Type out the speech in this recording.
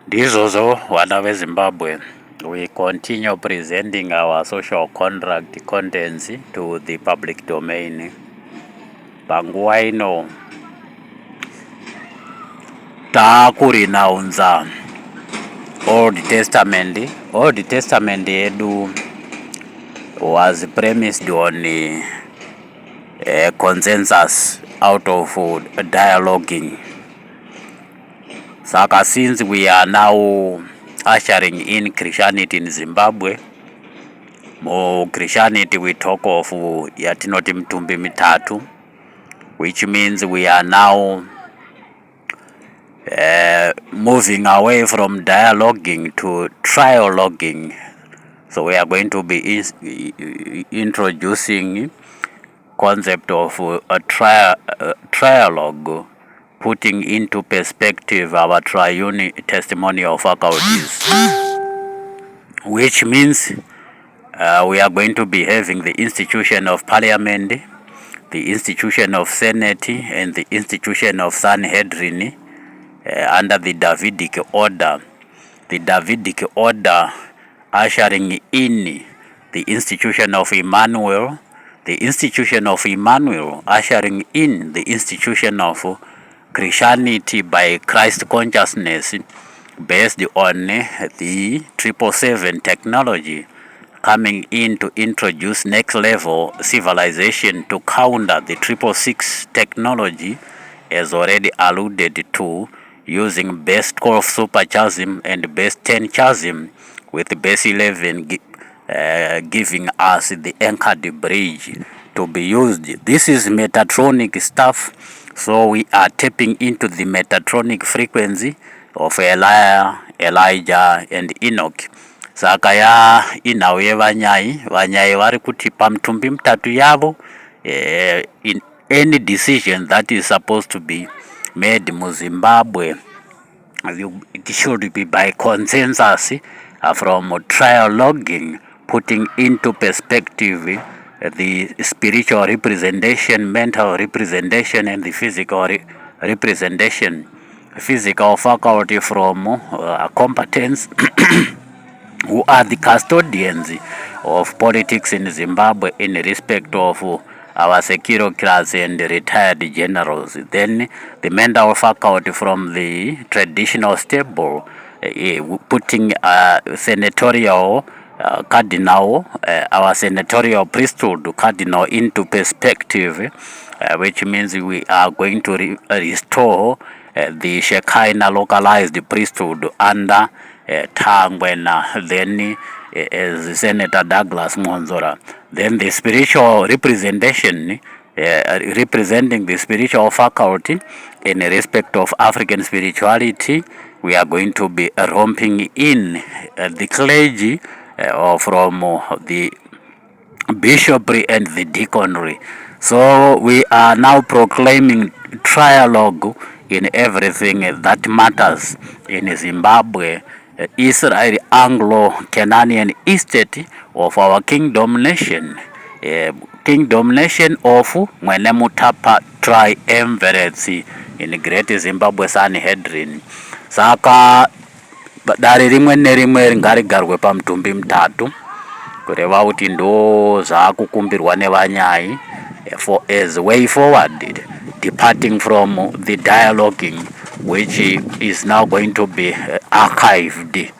Ndizozo vana veZimbabwe, we continue presenting our social contract contents to the public domain. Panguva ino takurinaunza Old Testament. Old Testament yedu was premised on consensus out of dialoguing. Saka since we are now ushering in Christianity in Zimbabwe, more Christianity we talk of yatinoti mtumbi mitatu, which means we are now moving away from dialoguing to trialoguing. So we are going to be introducing concept of a trialogue, putting into perspective our triune testimonial faculties, which means we are going to be having the institution of parliament, the institution of senate, and the institution of Sanhedrin under the Davidic order. The Davidic order ushering in the institution of Emmanuel, the institution of Emmanuel ushering in the institution of Christianity by Christ consciousness based on the 777 technology, coming in to introduce next level civilization to counter the 666 technology as already alluded to, using base 12 superchasm and base 10 chasm, with base 11 giving us the anchored bridge to be used. This is Metatronic stuff, so we are tapping into the Metatronic frequency of Elijah and Enoch. Saka ya inauye vanyai vari kuti pamtumbi mtatu yavo in any decision that is supposed to be made mu Zimbabwe, it should be by consensus from trialoguing, putting into perspective the spiritual representation, mental representation, and the physical representation. Physical faculty from competence who are the custodians of politics in Zimbabwe in respect of our security class and retired generals. Then the mental faculty from the traditional stable, putting senatorial cardinal, our senatorial priesthood cardinal into perspective, which means we are going to restore the Shekinah localized priesthood under Tangwena, then Senator Douglas Monzora. Then the spiritual representation, representing the spiritual faculty in respect of African spirituality, we are going to be romping in the clergy from the bishopry and the deaconry. So we are now proclaiming trialogue in everything that matters in Zimbabwe. Israel Anglo-Canadian estate of our kingdom nation, of Mwene Mutapa triumvirates in Great Zimbabwe Sanhedrin. Saka dari rimwe nerimwe ngarigarwe pamtumbi mtatu, kureva kuti ndo zvakukumbirwa nevanyai for as way forward, departing from the dialoguing which is now going to be archived